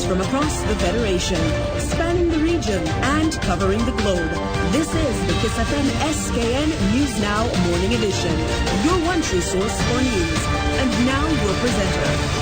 news from across the Federation, spanning the region and covering the globe. This is the KyssFM SKN News Now Morning Edition, your one true source for news. And now your presenter.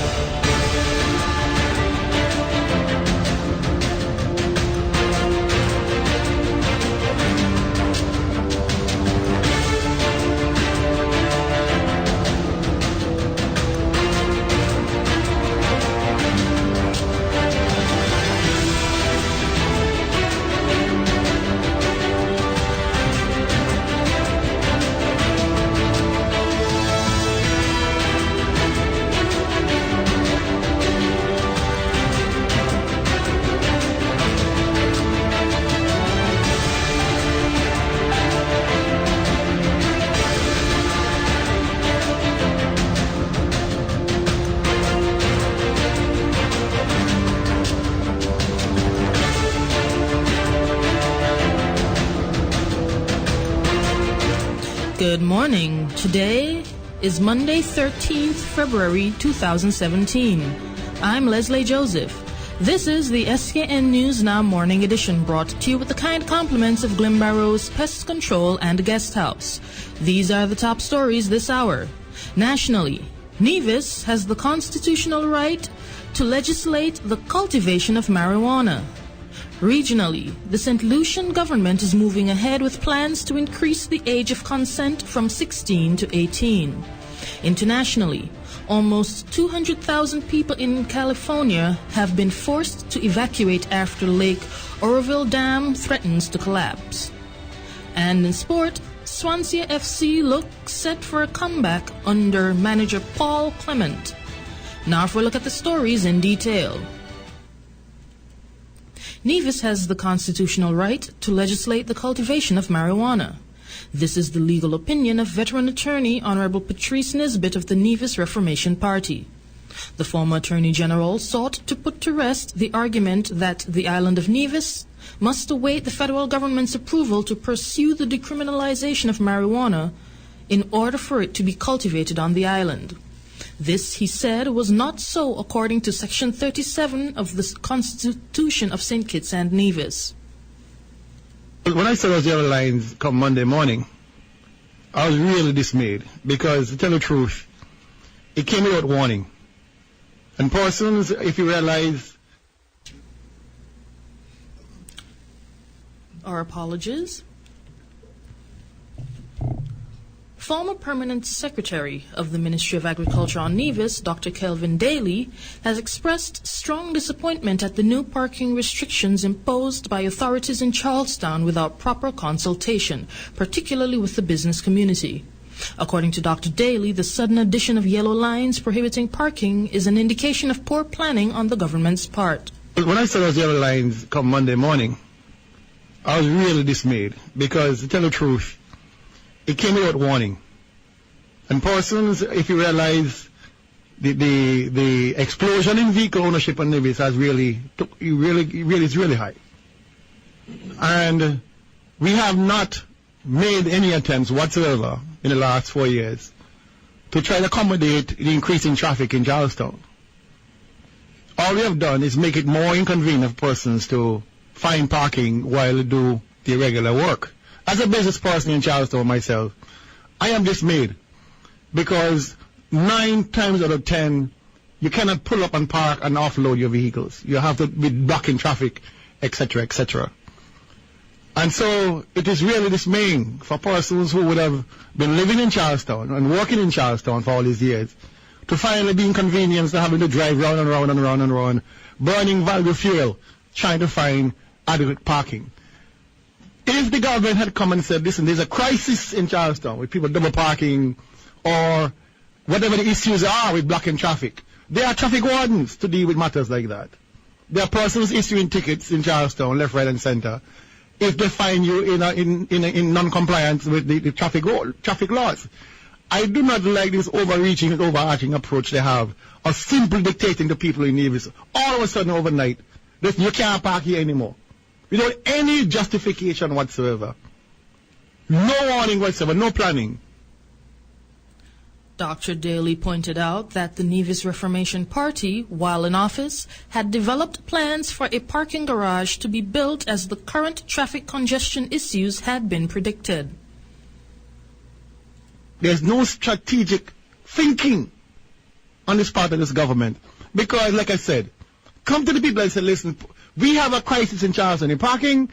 Good morning. Today is Monday, 13th February 2017. I'm Leslie Joseph. This is the SKN News Now Morning Edition, brought to you with the kind compliments of Glenbarrow's Pest Control and Guest House. These are the top stories this hour. Nationally, Nevis has the constitutional right to legislate the cultivation of marijuana. Regionally, the St. Lucian government is moving ahead with plans to increase the age of consent from 16 to 18. Internationally, almost 200,000 people in California have been forced to evacuate after Lake Oroville Dam threatens to collapse. And in sport, Swansea FC looks set for a comeback under manager Paul Clement. Now for a look at the stories in detail. Nevis has the constitutional right to legislate the cultivation of marijuana. This is the legal opinion of veteran attorney Honorable Patrice Nisbet of the Nevis Reformation Party. The former Attorney General sought to put to rest the argument that the island of Nevis must await the federal government's approval to pursue the decriminalization of marijuana in order for it to be cultivated on the island. This, he said, was not so according to Section 37 of the Constitution of St. Kitts and Nevis. When I saw those yellow lines come Monday morning, I was really dismayed because, to tell the truth, it came without warning. And persons, if you realize... Our apologies. Former Permanent Secretary of the Ministry of Agriculture on Nevis, Dr. Kelvin Daly, has expressed strong disappointment at the new parking restrictions imposed by authorities in Charlestown without proper consultation, particularly with the business community. According to Dr. Daly, the sudden addition of yellow lines prohibiting parking is an indication of poor planning on the government's part. When I saw those yellow lines come Monday morning, I was really dismayed because, to tell the truth, it came without warning. And persons, if you realize the explosion in vehicle ownership on Nevis has really high. And we have not made any attempts whatsoever in the last 4 years to try to accommodate the increase in traffic in Charlestown. All we have done is make it more inconvenient for persons to find parking while they do their regular work. As a business person in Charlestown myself, I am dismayed because 9 times out of 10, you cannot pull up and park and offload your vehicles. You have to be blocking traffic, etc., etc. And so it is really dismaying for persons who would have been living in Charlestown and working in Charlestown for all these years to finally be inconvenienced and having to drive round and round and round and round, burning valuable fuel, trying to find adequate parking. If the government had come and said, listen, there's a crisis in Charlestown with people double parking or whatever the issues are with blocking traffic, there are traffic wardens to deal with matters like that. There are persons issuing tickets in Charlestown, left, right, and center, if they find you in non-compliance with the traffic laws. I do not like this overreaching and overarching approach they have of simply dictating to people in Nevis all of a sudden overnight that you can't park here anymore, without any justification whatsoever. No warning whatsoever, no planning. Dr. Daly pointed out that the Nevis Reformation Party, while in office, had developed plans for a parking garage to be built as the current traffic congestion issues had been predicted. There's no strategic thinking on this part of this government. Because, like I said, come to the people and say, listen, we have a crisis in Charleston in parking.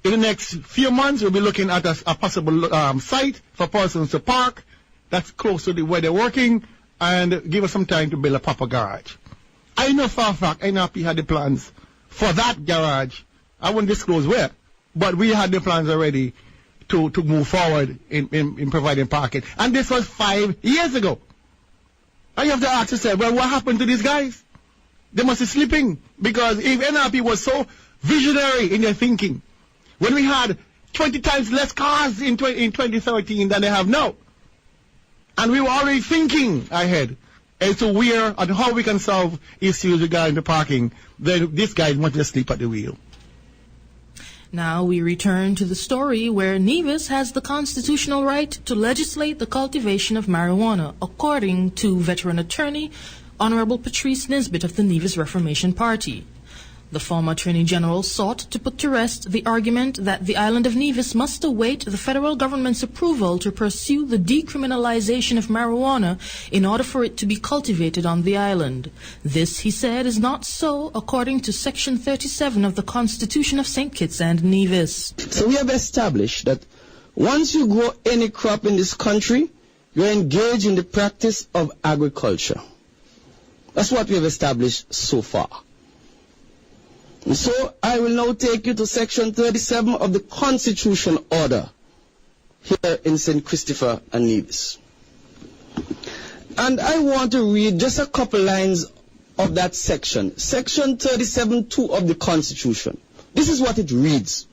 In the next few months, we'll be looking at a possible site for persons to park that's close to where they're working, and give us some time to build a proper garage. I know for a fact NRP had the plans for that garage. I won't disclose where, but we had the plans already to move forward in providing parking. And this was 5 years ago. And you have to ask yourself, well, what happened to these guys? They must be sleeping, because if NRP was so visionary in their thinking, when we had 20 times less cars in 2013 than they have now, and we were already thinking ahead as to where and how we can solve issues regarding the parking, then these guys must just sleep at the wheel. Now we return to the story where Nevis has the constitutional right to legislate the cultivation of marijuana, according to veteran attorney Honorable Patrice Nisbet of the Nevis Reformation Party. The former Attorney General sought to put to rest the argument that the island of Nevis must await the federal government's approval to pursue the decriminalization of marijuana in order for it to be cultivated on the island. This, he said, is not so according to Section 37 of the Constitution of St. Kitts and Nevis. So we have established that once you grow any crop in this country, you engage in the practice of agriculture. That's what we have established so far. And so I will now take you to Section 37 of the Constitution Order here in St. Christopher and Nevis. And I want to read just a couple lines of that section. Section 37(2) of the Constitution. This is what it reads.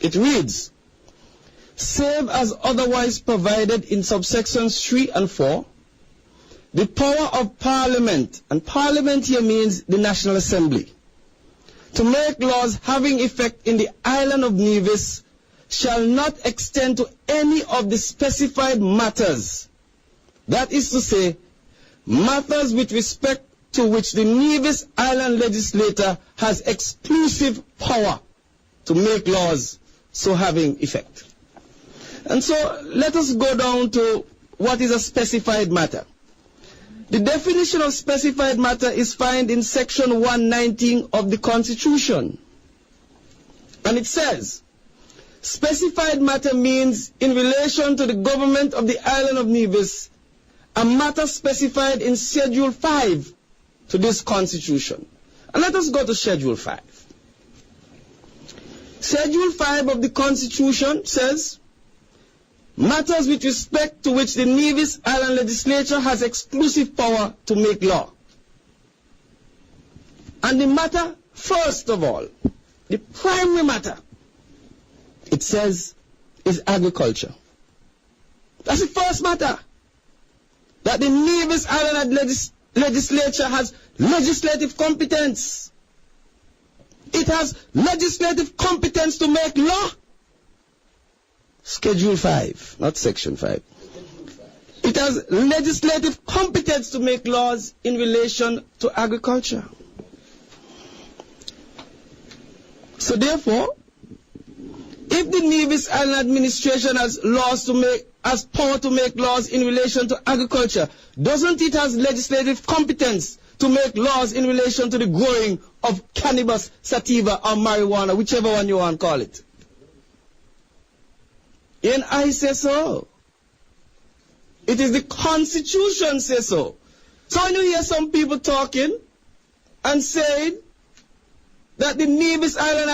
It reads, save as otherwise provided in subsections 3 and 4, the power of Parliament, and Parliament here means the National Assembly, to make laws having effect in the island of Nevis shall not extend to any of the specified matters. That is to say, matters with respect to which the Nevis Island legislator has exclusive power to make laws so having effect. And so let us go down to what is a specified matter. The definition of specified matter is found in Section 119 of the Constitution. And it says, specified matter means in relation to the government of the island of Nevis, a matter specified in Schedule 5 to this Constitution. And let us go to Schedule 5. Schedule 5 of the Constitution says, matters with respect to which the Nevis Island legislature has exclusive power to make law. And the matter, first of all, the primary matter, it says, is agriculture. That's the first matter. That the Nevis Island legislature has legislative competence. It has legislative competence to make law. Schedule 5, not Section 5. It has legislative competence to make laws in relation to agriculture. So therefore, if the Nevis Island administration has power to make laws in relation to agriculture, doesn't it have legislative competence to make laws in relation to the growing of cannabis, sativa, or marijuana, whichever one you want to call it? And I say so. It is the Constitution say so. So when you hear some people talking and saying that the Nevis Island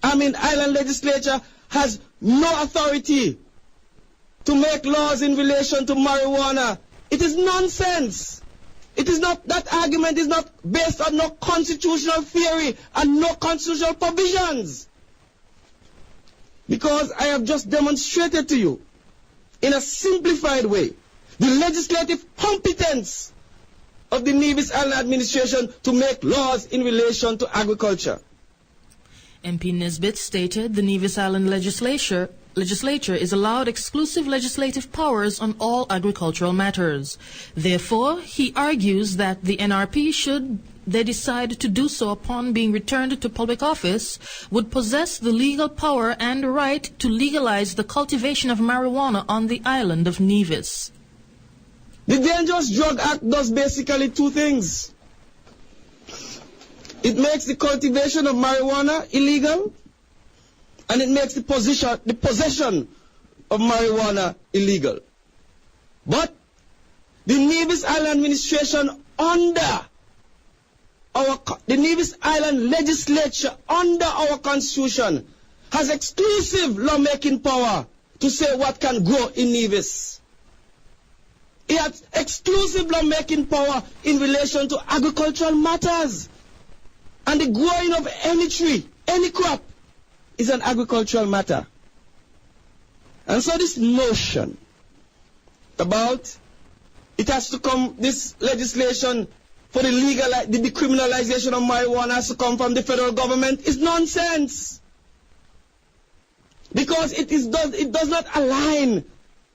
island legislature has no authority to make laws in relation to marijuana, it is nonsense. It is not, that argument is not based on no constitutional theory and no constitutional provisions. Because I have just demonstrated to you, in a simplified way, the legislative competence of the Nevis Island administration to make laws in relation to agriculture. MP Nisbet stated the Nevis Island legislature legislature is allowed exclusive legislative powers on all agricultural matters. Therefore, he argues that the NRP, should they decide to do so upon being returned to public office, would possess the legal power and right to legalize the cultivation of marijuana on the island of Nevis. The Dangerous Drug Act does basically two things. It makes the cultivation of marijuana illegal, and it makes the possession of marijuana illegal. But the Nevis Island administration the Nevis Island legislature under our constitution has exclusive lawmaking power to say what can grow in Nevis. It has exclusive lawmaking power in relation to agricultural matters. And the growing of any tree, any crop, is an agricultural matter. And so this notion about it has to come, this legislation for the decriminalization of marijuana has to come from the federal government is nonsense. Because it does not align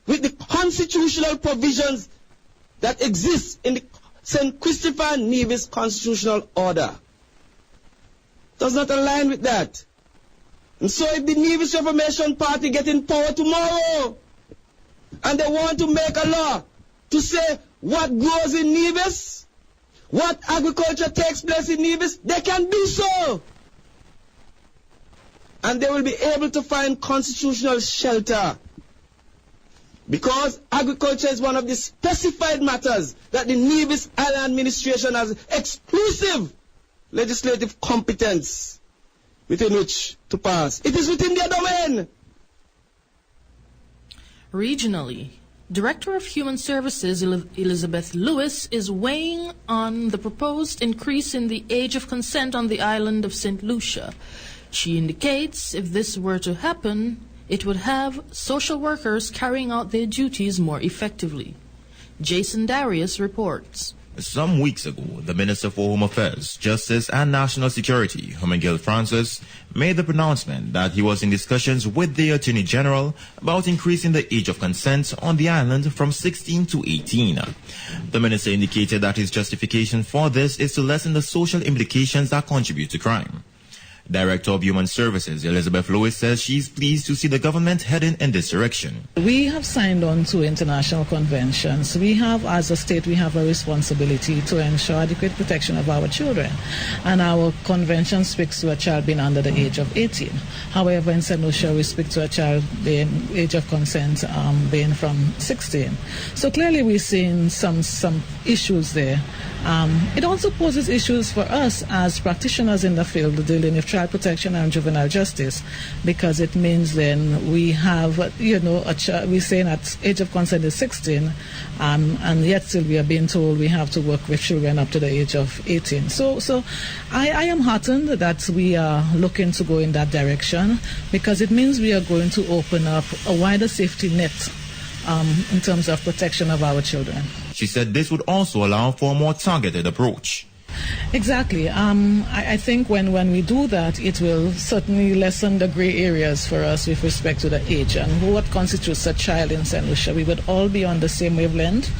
with the constitutional provisions that exist in the St. Christopher Nevis constitutional order. Does not align with that. And so if the Nevis Reformation Party get in power tomorrow and they want to make a law to say what grows in Nevis, what agriculture takes place in Nevis, they can do so. And they will be able to find constitutional shelter. Because agriculture is one of the specified matters that the Nevis Island administration has exclusive legislative competence within which to pass. It is within their domain. Regionally, Director of Human Services Elizabeth Lewis is weighing on the proposed increase in the age of consent on the island of St. Lucia. She indicates if this were to happen, it would have social workers carrying out their duties more effectively. Jason Darius reports. Some weeks ago, the Minister for Home Affairs, Justice and National Security, Hermangill Francis, made the pronouncement that he was in discussions with the Attorney General about increasing the age of consent on the island from 16 to 18. The Minister indicated that his justification for this is to lessen the social implications that contribute to crime. Director of Human Services Elizabeth Lewis says she's pleased to see the government heading in this direction. We have signed on to international conventions. We have, as a state, we have a responsibility to ensure adequate protection of our children. And our convention speaks to a child being under the age of 18. However, in St. Lucia, we speak to a child being age of consent being from 16. So clearly we're seeing some issues there. It also poses issues for us as practitioners in the field dealing with child protection and juvenile justice, because it means then we have, we're saying at age of consent is 16, and yet still we are being told we have to work with children up to the age of 18. So I am heartened that we are looking to go in that direction, because it means we are going to open up a wider safety net in terms of protection of our children. She said this would also allow for a more targeted approach. Exactly. I think when we do that, it will certainly lessen the gray areas for us with respect to the age and what constitutes a child in St. Lucia. We would all be on the same wavelength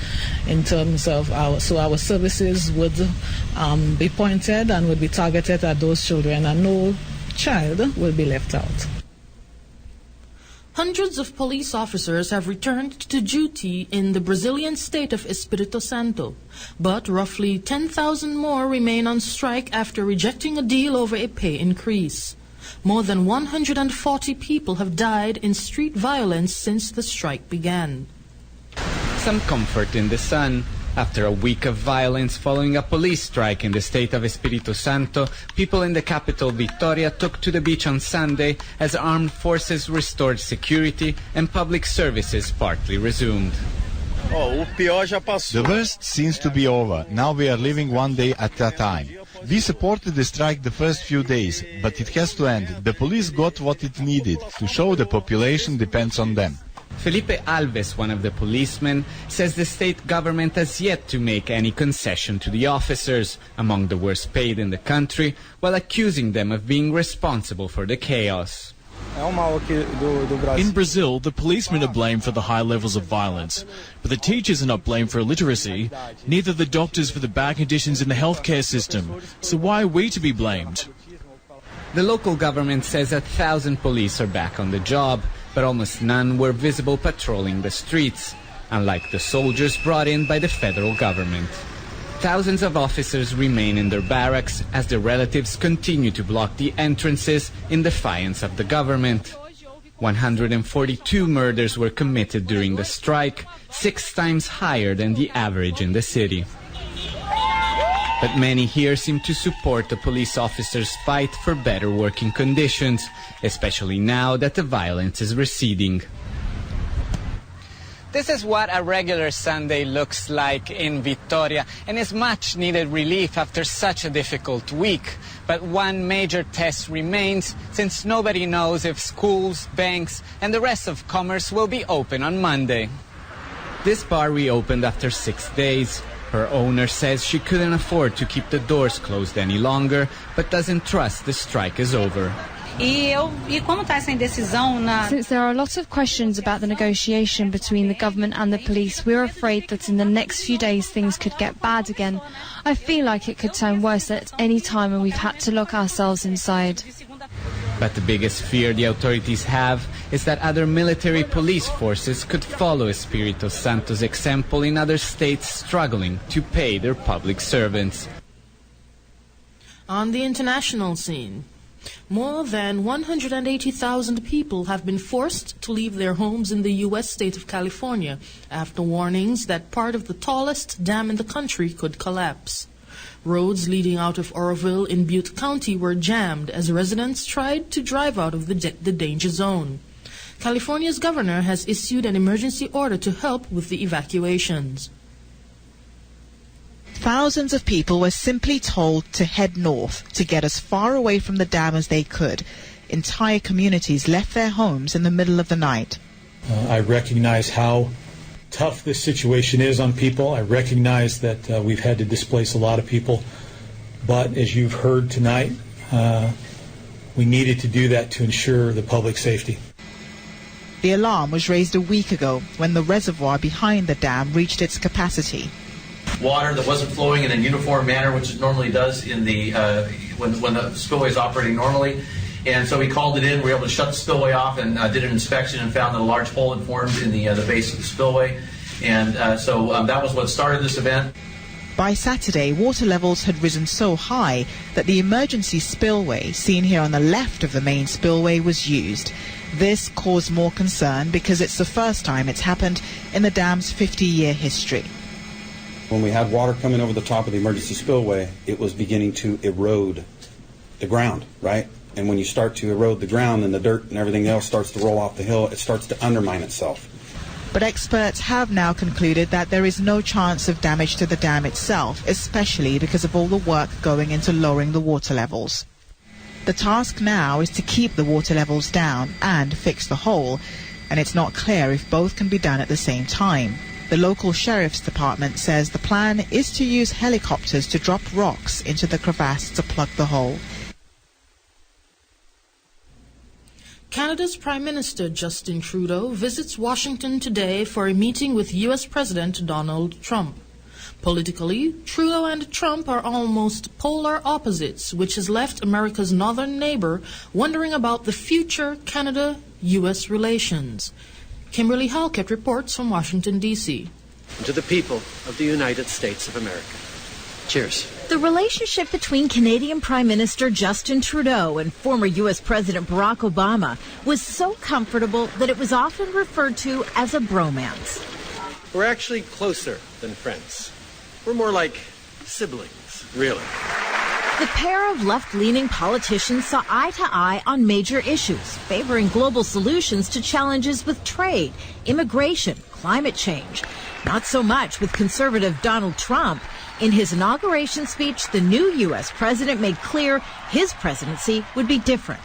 in terms of our services would be pointed and would be targeted at those children, and no child will be left out. Hundreds of police officers have returned to duty in the Brazilian state of Espírito Santo, but roughly 10,000 more remain on strike after rejecting a deal over a pay increase. More than 140 people have died in street violence since the strike began. Some comfort in the sun. After a week of violence following a police strike in the state of Espírito Santo, people in the capital Vitória took to the beach on Sunday as armed forces restored security and public services partly resumed. The worst seems to be over. Now we are living one day at a time. We supported the strike the first few days, but it has to end. The police got what it needed to show the population depends on them. Felipe Alves, one of the policemen, says the state government has yet to make any concession to the officers, among the worst paid in the country, while accusing them of being responsible for the chaos. In Brazil, the policemen are blamed for the high levels of violence, but the teachers are not blamed for illiteracy, neither the doctors for the bad conditions in the healthcare system. So why are we to be blamed? The local government says 1,000 police are back on the job, but almost none were visible patrolling the streets, unlike the soldiers brought in by the federal government. Thousands of officers remain in their barracks as their relatives continue to block the entrances in defiance of the government. 142 murders were committed during the strike, 6 times higher than the average in the city. But many here seem to support the police officers' fight for better working conditions, especially now that the violence is receding. This is what a regular Sunday looks like in Vitoria, and is much needed relief after such a difficult week. But one major test remains, since nobody knows if schools, banks, and the rest of commerce will be open on Monday. This bar reopened after 6 days. Her owner says she couldn't afford to keep the doors closed any longer, but doesn't trust the strike is over. Since there are a lot of questions about the negotiation between the government and the police, we're afraid that in the next few days things could get bad again. I feel like it could turn worse at any time and we've had to lock ourselves inside. But the biggest fear the authorities have is that other military police forces could follow Espírito Santo's example in other states struggling to pay their public servants. On the international scene, more than 180,000 people have been forced to leave their homes in the U.S. state of California after warnings that part of the tallest dam in the country could collapse. Roads leading out of Oroville in Butte County were jammed as residents tried to drive out of the danger zone. California's governor has issued an emergency order to help with the evacuations. Thousands of people were simply told to head north to get as far away from the dam as they could. Entire communities left their homes in the middle of the night. I recognize how tough this situation is on people. I recognize that we've had to displace a lot of people. But as you've heard tonight, we needed to do that to ensure the public safety. The alarm was raised a week ago when the reservoir behind the dam reached its capacity. Water that wasn't flowing in a uniform manner, which it normally does in the when the spillway is operating normally. And so we called it in. We were able to shut the spillway off and did an inspection and found that a large hole had formed in the base of the spillway. And so that was what started this event. By Saturday, water levels had risen so high that the emergency spillway, seen here on the left of the main spillway, was used. This caused more concern because it's the first time it's happened in the dam's 50-year history. When we had water coming over the top of the emergency spillway, it was beginning to erode the ground, right? And when you start to erode the ground and the dirt and everything else starts to roll off the hill, it starts to undermine itself. But experts have now concluded that there is no chance of damage to the dam itself, especially because of all the work going into lowering the water levels. The task now is to keep the water levels down and fix the hole, and it's not clear if both can be done at the same time. The local sheriff's department says the plan is to use helicopters to drop rocks into the crevasse to plug the hole. Canada's Prime Minister Justin Trudeau visits Washington today for a meeting with U.S. President Donald Trump. Politically, Trudeau and Trump are almost polar opposites, which has left America's northern neighbor wondering about the future Canada-U.S. relations. Kimberly Halkett reports from Washington, D.C. To the people of the United States of America. Cheers. The relationship between Canadian Prime Minister Justin Trudeau and former U.S. President Barack Obama was so comfortable that it was often referred to as a bromance. We're actually closer than friends. We're more like siblings, really. The pair of left-leaning politicians saw eye to eye on major issues, favoring global solutions to challenges with trade, immigration, climate change. Not so much with conservative Donald Trump. In his inauguration speech, the new U.S. president made clear his presidency would be different.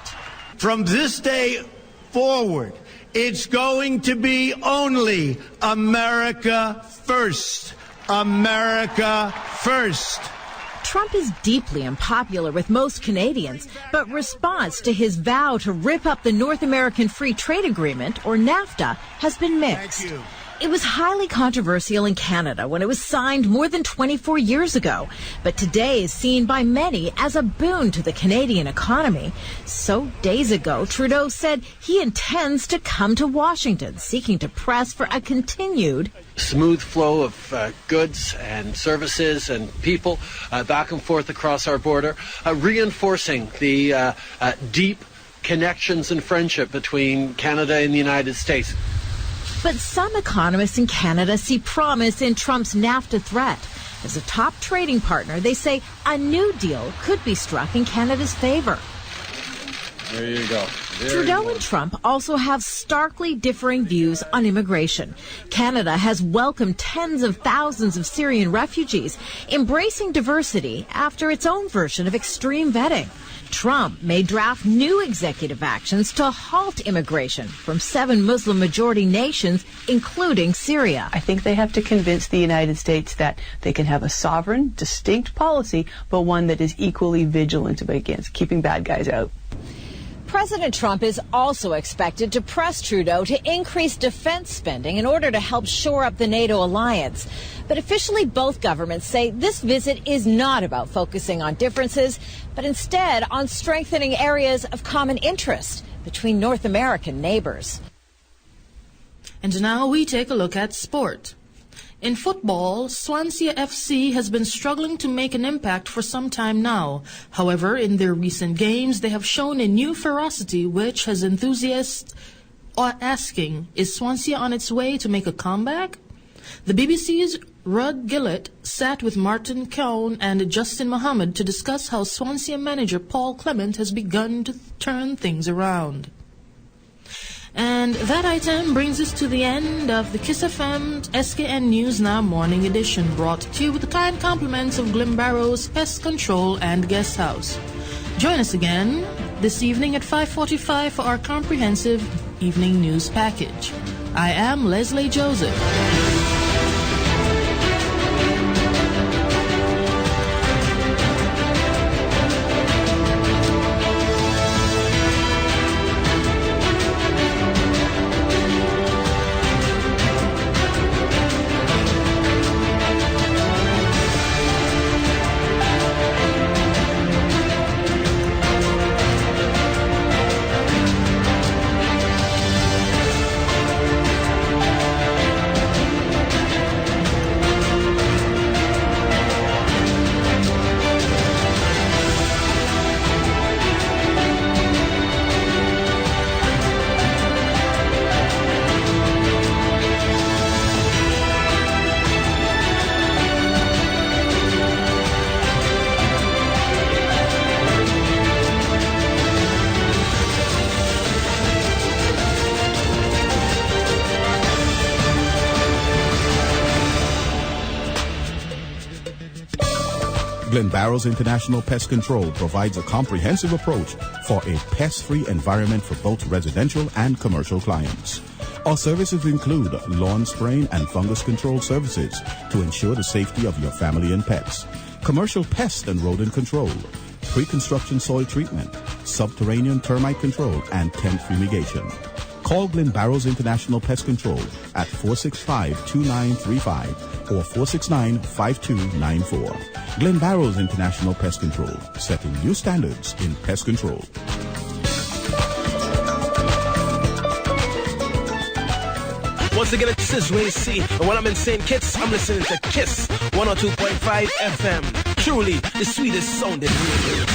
From this day forward, it's going to be only America first. America first. Trump is deeply unpopular with most Canadians, but response to his vow to rip up the North American Free Trade Agreement, or NAFTA, has been mixed. Thank you. It was highly controversial in Canada when it was signed more than 24 years ago, but today is seen by many as a boon to the Canadian economy. So days ago, Trudeau said he intends to come to Washington, seeking to press for a continued smooth flow of goods and services and people back and forth across our border, reinforcing the deep connections and friendship between Canada and the United States. But some economists in Canada see promise in Trump's NAFTA threat. As a top trading partner, they say a new deal could be struck in Canada's favor. There you go. Trudeau and Trump also have starkly differing views on immigration. Canada has welcomed tens of thousands of Syrian refugees, embracing diversity after its own version of extreme vetting. Trump may draft new executive actions to halt immigration from 7 Muslim-majority nations, including Syria. I think they have to convince the United States that they can have a sovereign, distinct policy, but one that is equally vigilant against keeping bad guys out. President Trump is also expected to press Trudeau to increase defense spending in order to help shore up the NATO alliance. But officially, both governments say this visit is not about focusing on differences, but instead on strengthening areas of common interest between North American neighbors. And now we take a look at sport. In football, Swansea FC has been struggling to make an impact for some time now. However, in their recent games, they have shown a new ferocity which has enthusiasts asking, is Swansea on its way to make a comeback? The BBC's Rod Gillett sat with Martin Cowan and Justin Mohammed to discuss how Swansea manager Paul Clement has begun to turn things around. And that item brings us to the end of the KyssFM SKN News Now Morning Edition, brought to you with the kind compliments of Glimbarrow's Pest Control and Guest House. Join us again this evening at 5:45 for our comprehensive evening news package. I am Leslie Joseph. Glenbarrow's International Pest Control provides a comprehensive approach for a pest-free environment for both residential and commercial clients. Our services include lawn spraying and fungus control services to ensure the safety of your family and pets, commercial pest and rodent control, pre-construction soil treatment, subterranean termite control, and tent fumigation. Call Glenbarrow's International Pest Control at 465-2935 or 469-5294. Glenbarrow's International Pest Control, setting new standards in pest control. Once again, it's Sis Ray C. And when I'm in St. Kitts, I'm listening to Kiss 102.5 FM. Truly the sweetest sounding radio.